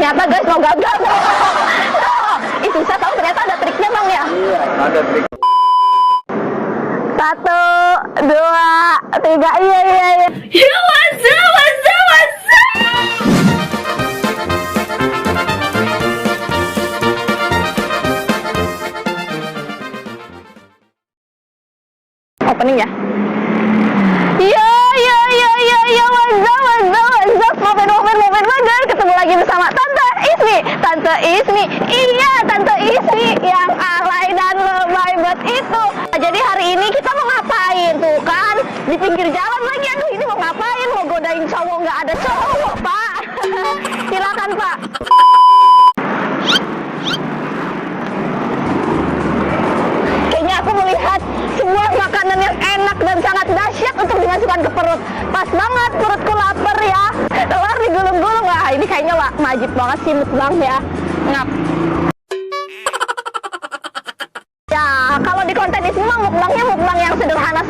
ternyata guys mau gagal. Itu saya tahu ternyata ada triknya bang ya. Iya, ada trik. 1, 2, 3, iya. Ya what's up. Opening ya. Ya, what's up. Maafin banget. Ketemu lagi bersama Tante Ismi. Iya, Tante Ismi yang alay dan lebay buat itu. Jadi hari ini kita mau ngapain tuh kan? Di pinggir jalan lagi. Aduh, ini mau ngapain? Mau godain cowok, nggak ada cowok, Pak. Silakan, Pak. Kayaknya aku melihat sebuah makanan yang enak dan sangat dahsyat untuk dimasukkan ke perut. Pas banget, perutku lapar ya. Telur digulung-gulung lah. Ini kayaknya wajib banget sih mukbang ya. Ngap. Ya, kalau di konten ini mah mukbangnya mukbang yang sederhana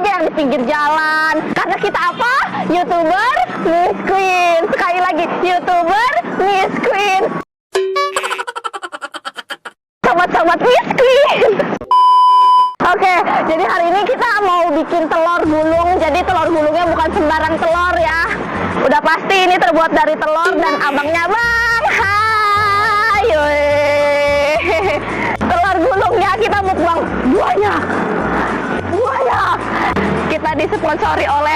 aja yang di pinggir jalan. Karena kita apa? YouTuber Miss Queen. Sekali lagi, YouTuber Miss Queen. Sobat-sobat Miss Queen. Oke, jadi hari ini kita mau bikin telur gulung. Jadi telur gulungnya bukan sembarang telur ya. Udah pasti ini terbuat dari telur dan abangnya bang. Hai. Telur gulungnya kita mukbang banyak. Kita disponsori oleh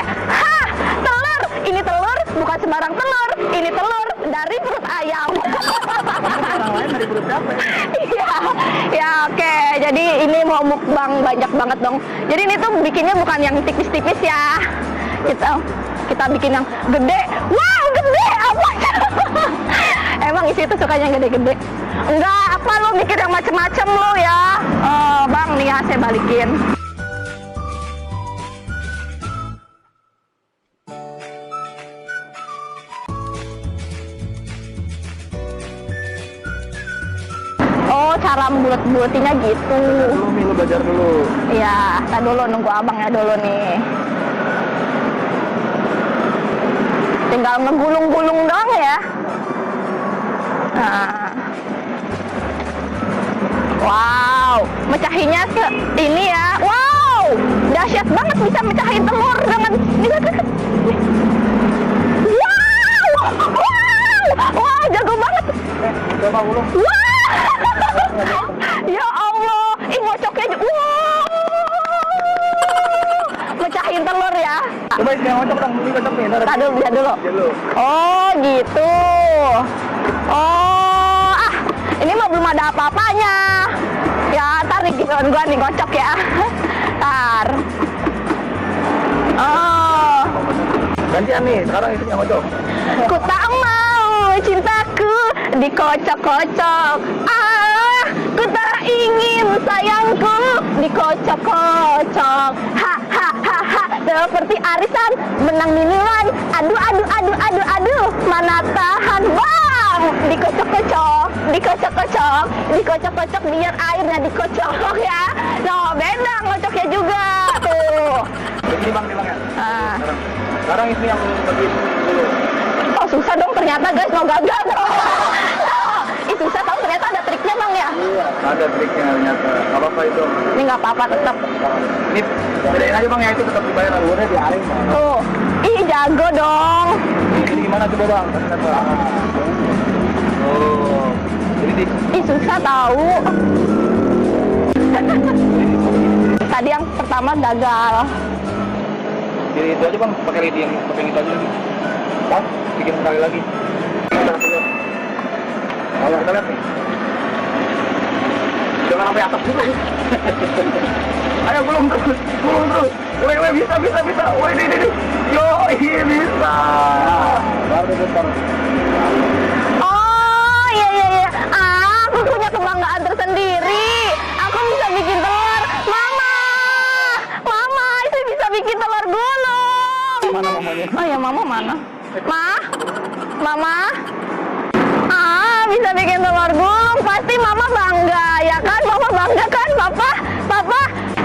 telur. Ini telur bukan sembarang telur. Ini telur dari perut ayam. Orang lain dari perut siapa? Ya oke. Jadi ini mau mukbang banyak banget dong. Jadi ini tuh bikinnya bukan yang tipis-tipis ya. Kita bikin yang gede. Wow, gede apa? Emang isi itu sukanya yang gede-gede. Enggak, apa lo mikir yang macem-macem lo ya? Bang, nih ya saya balikin. Oh, cara bulet-buletinnya gitu. Lu belajar dulu. Iya, kita dulu nunggu abangnya dulu nih. Tinggal ngegulung-gulung dong ya. Nah. Wow, mecahinnya ini ya. Wow, dahsyat banget bisa mecahin telur dengan Wow, jago banget. Coba gulung. Ya Allah, ngocoknya wow. Mecahin telur ya. Coba isi yang ngocok dong, ini ngocok nih. Tadi lihat dulu. Oh, gitu. Oh, ini mah belum ada apa-apanya. Ya, ntar nih gua nih ngocok ya. Ntar. Oh. Gantian nih, sekarang isi yang ngocok. Ku tak mau cintaku dikocok-kocok. Ku tak ingin sayangku dikocok-kocok. Seperti arisan menang miniwan. Aduh, mana tahan bang. Dikocok-kocok biar airnya dikocok ya. No, beda ngocoknya juga tuh. Ini bang ya. Sekarang isi yang bagian dulu. Oh susah dong ternyata guys, mau gagal. Itu susah tahu ternyata ada triknya bang ya. Iya, ada triknya ternyata. Gak apa-apa itu. Ini nggak apa-apa tetap. Ini bedain aja bang ya, itu tetap dibayar alurnya diaring bang. Tuh, ih jago dong. Ini gimana coba bang? Oh, jadi Ih susah tahu. Tadi yang pertama gagal. jadi itu aja bang, pakai lidi yang pakai itu aja lagi. Bang, bikin sekali lagi. Kalau kita lihat nih. Jangan sampai atap dulu. Ayo belum terus. Woi bisa. Woi ini. Yo, ini bisa. Baru bentar. Oh iya. Aku punya kebanggaan tersendiri. Aku bisa bikin telur. Mama, itu bisa bikin telur gulung. Mana mamanya? Oh ya, mama mana? Mama. Bisa bikin telur gulung. Pasti mama bangga, ya kan? Mama bangga kan, papa?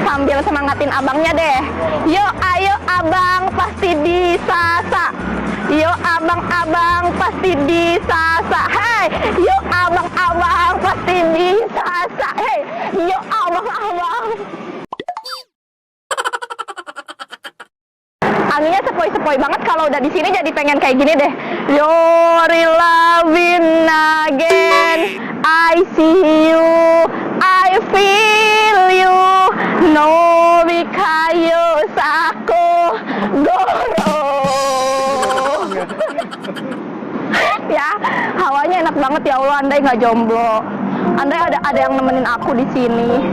Sambil semangatin abangnya deh. Yo, ayo abang, pasti bisa. Yuk abang-abang pasti bisa sa. Hey, yuk abang-abang pasti bisa sa. Hey, yuk abang-abang. Anginnya sepoi-sepoi banget kalau udah di sini, jadi pengen kayak gini deh. You're loving again. I see you, I feel you. No bikayo sako goro. Ya, hawanya enak banget ya Allah. Andai nggak jomblo, andai ada yang nemenin aku di sini,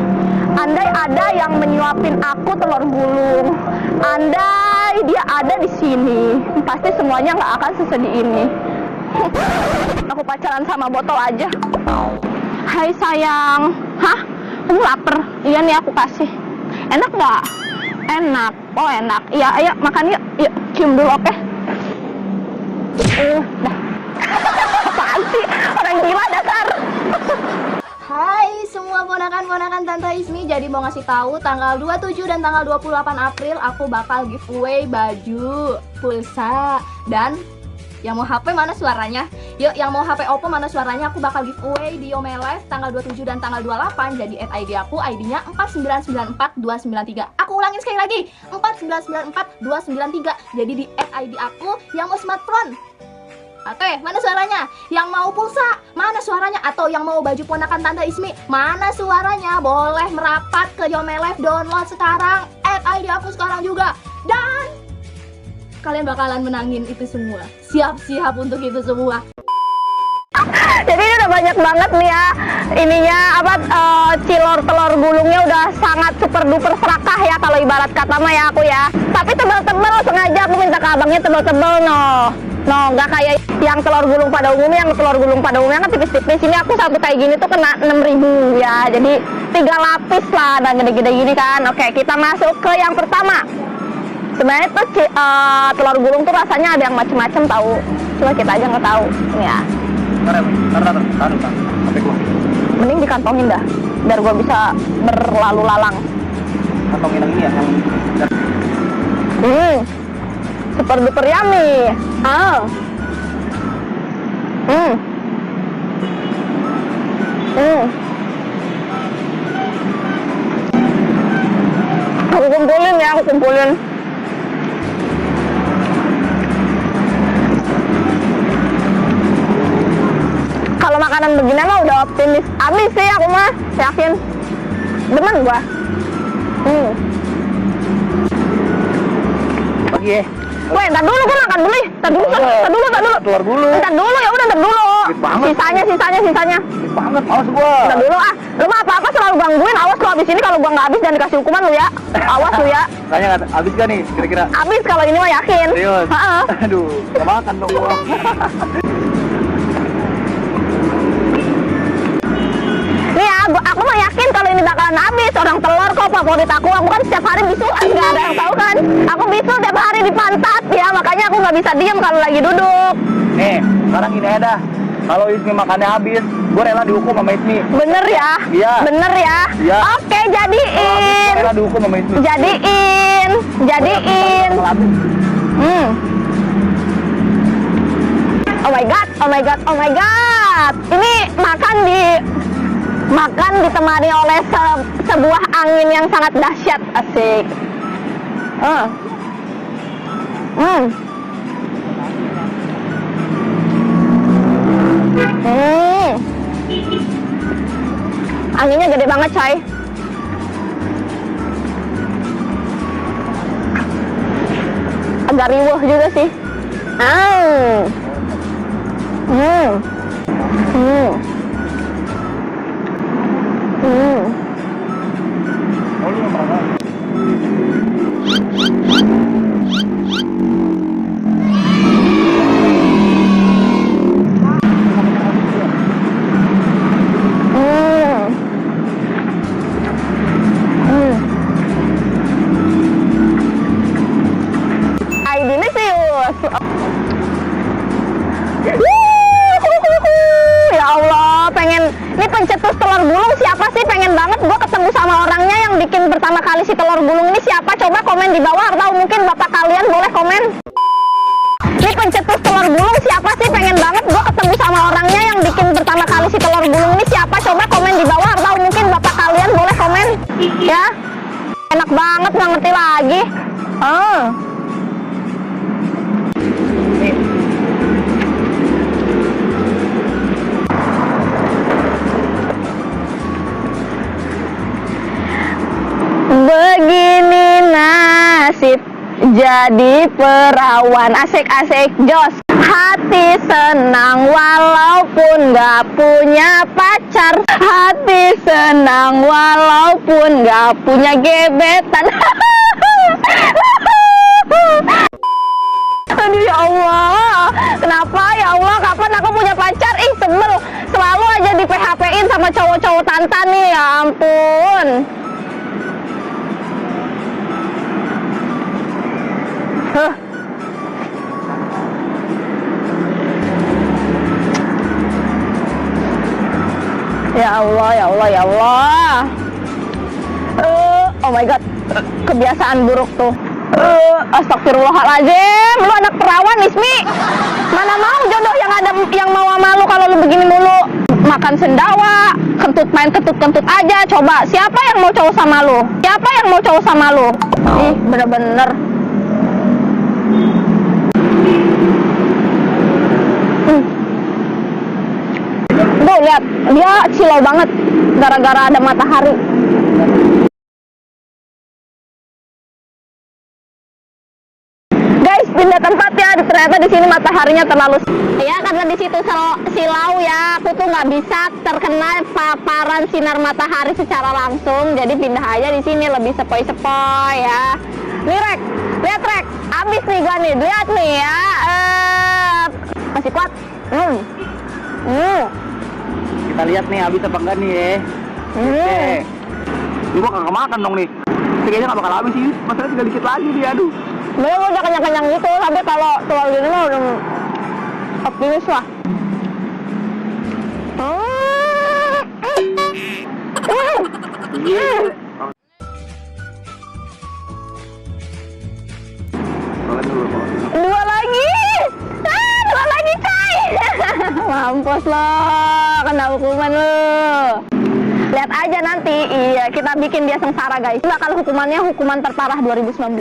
andai ada yang menyuapin aku telur gulung, andai dia ada di sini, pasti semuanya nggak akan sesedih ini. Aku pacaran sama botol aja. Hai sayang, hah? Kamu lapar? Iya nih aku kasih. Enak nggak? Enak. Oh enak. Iya, ayo makan yuk. Yuk, cium dulu, oke? Dah. Apaan sih? Orang gila dasar. Hai semua ponakan-ponakan Tante Ismi. Jadi mau ngasih tahu tanggal 27 dan tanggal 28 April aku bakal giveaway baju, pulsa, dan yang mau HP mana suaranya? Yuk, yang mau HP Oppo mana suaranya? Aku bakal giveaway di Yome Live tanggal 27 dan tanggal 28. Jadi add ID aku, ID-nya 4994293. Aku ulangin sekali lagi, 4994293. Jadi di add ID aku yang mau smartphone. Oke, mana suaranya? Yang mau pulsa, mana suaranya? Atau yang mau baju ponakan Tante Ismi, mana suaranya? Boleh merapat ke Yome Live, download sekarang, add ID aku sekarang juga. Dan kalian bakalan menangin itu semua. Siap-siap untuk itu semua. Jadi ini udah banyak banget nih ya, ininya apa, cilor telur gulungnya udah sangat super duper serakah ya kalau ibarat kata mah ya aku ya. Tapi tebel-tebel, sengaja aku minta ke abangnya tebel-tebel no, nggak kayak yang telur gulung pada umumnya. Yang telur gulung pada umumnya kan tipis-tipis, ini aku satu kayak gini tuh kena 6.000 ya, jadi 3 lapis lah dan gede-gede gini kan. Oke, kita masuk ke yang pertama. Sebenarnya tuh telur gulung tuh rasanya ada yang macem-macem tahu, cuma kita aja nggak tahu ya. Mending dikantongin dah, biar gua bisa berlalu lalang. Kantongin yang ini ya, yang Super duper yummy. Aku kumpulin ya, aku kumpulin. Kalau makanan begini mah udah optimis abis sih aku mah, yakin. Demen gua. Pagi ya. Weh, ntar dulu gua makan dulu. Ntar dulu. Telur gulung. Ntar dulu ya udah, ntar dulu. Gede banget. Sisanya. Gede banget, males gua. Ntar dulu ah. Lu mah apa-apa selalu gangguin. Awas lu abis ini, kalau gua nggak abis dan dikasih hukuman lu ya. Awas lu ya. Tanya nggak, abis gak nih kira-kira? Abis kalau ini mah yakin. Serius? Heeh. Aduh, gak makan dong gua. Nih ya, aku mah yakin kalau ini bakalan habis. Orang telur kok favorit aku kan setiap hari bisulan, nggak ada yang tahu kan. Aku bisul tiap hari di pantat ya, makanya aku nggak bisa diem kalau lagi duduk. Nih, sekarang gini aja dah. Kalau Ismi makannya habis, gue rela dihukum sama Ismi. Bener ya? Iya. Bener ya? Iya. Oke, jadiin. Rela dihukum sama Ismi. Jadiin. Kalau habis. Oh my god. Ini makan ditemani oleh sebuah angin yang sangat dahsyat, asik. Anginnya gede banget, coy. Agak riuh juga sih. Oh, lu nggak pernah. Ya Allah, pengen ini pencetus telur gulung siapa sih? Pengen banget gue ketemu sama orangnya yang bikin pertama kali si telur gulung ini siapa? Coba komen di bawah, atau mungkin bapak kalian boleh komen. Ini pencetus telur gulung siapa sih? Pengen banget gue ketemu sama orangnya yang bikin pertama kali si telur gulung ini siapa? Coba komen di bawah atau mungkin bapak kalian boleh komen ya. Enak banget, nggak ngerti lagi. Begini nasib jadi perawan, asik-asik jos. Hati senang walaupun gak punya pacar. Hati senang walaupun gak punya gebetan. Aduh ya Allah, kenapa ya Allah, kapan aku punya pacar? Ih sebel, selalu aja di PHP-in sama cowok-cowok Tantan nih, ya ampun. Ya Allah, ya Allah, ya Allah. Oh my god, kebiasaan buruk tuh. Astagfirullahaladzim, lu anak perawan Ismi. Mana mau jodoh yang mau sama lu kalau lu begini mulu. Makan sendawa, kentut main kentut-kentut aja. Coba, siapa yang mau cowok sama lu? Siapa yang mau cowok sama lu? Ih, bener-bener. Tuh lihat, dia silau banget gara-gara ada matahari. Guys, pindah tempat ya. Ternyata di sini mataharinya terlalu. Ya karena di situ silau ya, aku tuh nggak bisa terkena paparan sinar matahari secara langsung. Jadi pindah aja di sini lebih sepoi-sepoi ya. Nih Rek, lihat Rek, abis nih gua nih, lihat nih ya. Masih kuat. Kita lihat nih habis apa enggak nih ya. Oke. Ini gua kagak makan dong nih. Kayaknya nggak bakal habis sih. Masalahnya tinggal dikit lagi dia, aduh. Bener udah kenyang-kenyang gitu, tapi kalau telur gini mah udah optimis lah. Dua lagi. Dua lagi coy. Mampus lo, kena hukuman lo. Lihat aja nanti, iya kita bikin dia sengsara guys. Bakal hukumannya hukuman terparah 2019.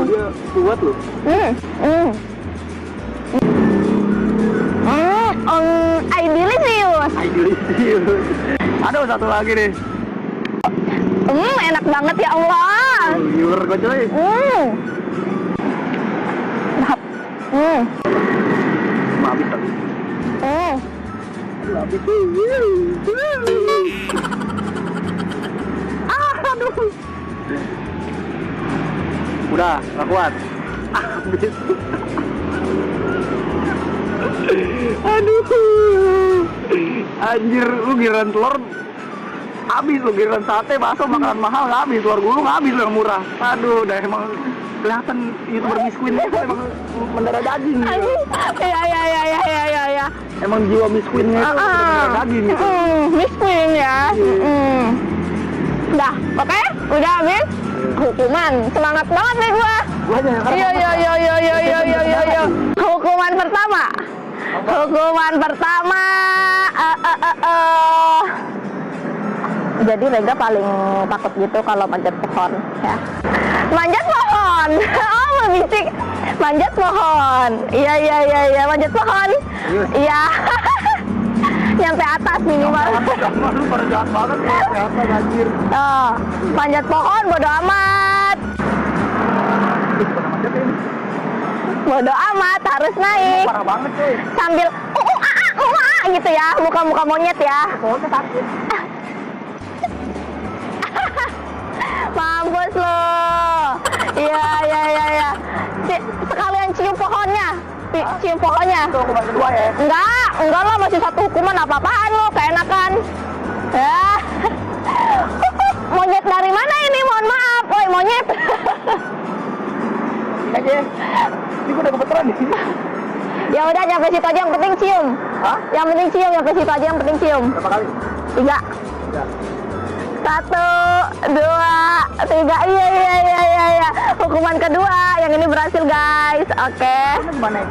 Dia kuat loh. Idealisius. Ada satu lagi nih. Enak banget ya Allah. Giur kok coy. Lahap. Habis tadi. Habis. Aduh. Udah, gak kuat. Habis. Aduh. Anjir, lu giliran telur habis, lu giliran sate, bakso, makanan mahal nggak habis, telur gulung nggak habis, lu yang murah. Aduh, udah emang kelihatan YouTuber miskin itu emang mendarah daging. Ya. Emang jiwa miskinnya itu mendarah daging gitu. Miskin ya. Udah, oke? Udah habis? Hukuman. Semangat banget nih gua. Yo. Hukuman pertama. Jadi Rega paling takut gitu kalau manjat pohon ya. Manjat pohon. Oh, berbisik. Manjat pohon. Iya, manjat pohon. Iya. Nyampe atas minimal. Lu pada jahat banget ya, apa anjir. Oh, manjat pohon bodo amat. Bodo amat, harus naik. Parah banget cuy. Sambil gitu ya, muka-muka monyet ya. Pohonnya sakit. Mampus lo. Iya. Sekalian cium pohonnya. Cium pohonnya. Itu hukuman kedua ya. Enggak lah, masih satu hukuman. Apa-apaan lo, keenakan. Ya. Monyet dari mana ini? Mohon maaf. Woi, monyet. Aja. Ini gua udah kebetulan di sini. Ya udah, nyampe situ aja yang penting cium. Hah? Yang penting cium, nyampe situ aja yang penting cium. Berapa kali? 3. 1, 2, 3. Iya. Hukuman kedua. Yang ini berhasil, guys. Oke. Mana?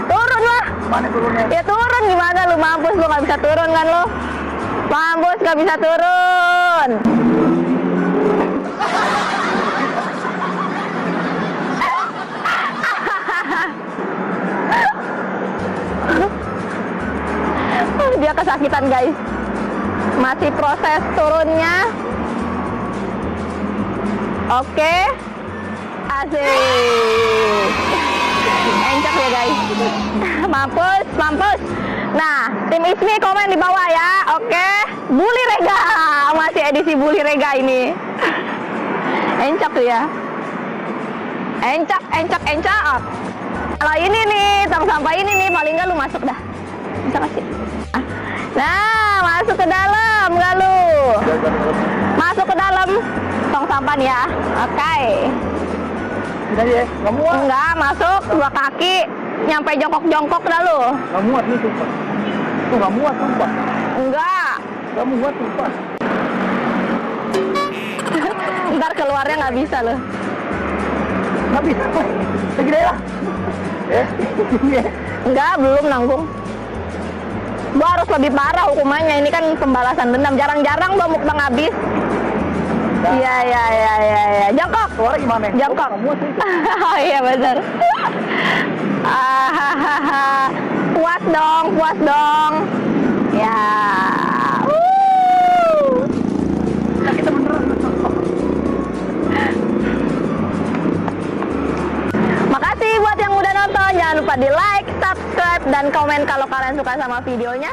Turun lah. Mana turunnya? Ya turun gimana lu? Mampus lu, nggak bisa turun kan lu? Mampus nggak bisa turun. Dia kesakitan, guys. Masih proses turunnya. Oke. Asik. Encok ya, guys. Mampus. Nah, tim Ismi komen di bawah ya. Oke. Bully Rega. Masih edisi Bully Rega ini. Encok tuh ya. Encok. Kalau ini nih, tong sampah ini nih, paling nggak lu masuk dah. Bisa kasih. Nah, masuk ke dalam nggak lu? Masuk ke dalam tong sampah nih ya. Oke. Bisa ya? Nggak muat. Enggak, masuk 2 kaki, nyampe jongkok dah lu. Nggak muat nih sumpah. Tuh nggak muat sumpah. Enggak. Nggak muat sumpah. Ntar keluarnya nggak bisa lu. Nggak bisa. Segede lah. Enggak, belum nanggung. Gua harus lebih parah hukumannya. Ini kan pembalasan dendam. Jarang-jarang gua mukbang habis. Iya. Jongkok. Suara gimana? Jongkok. Nggak muat sih. Iya benar. Puas dong. Ya. Nah, kita beneran. Makasih buat yang udah nonton. Jangan lupa di like, subscribe, dan komen kalau kalian suka sama videonya.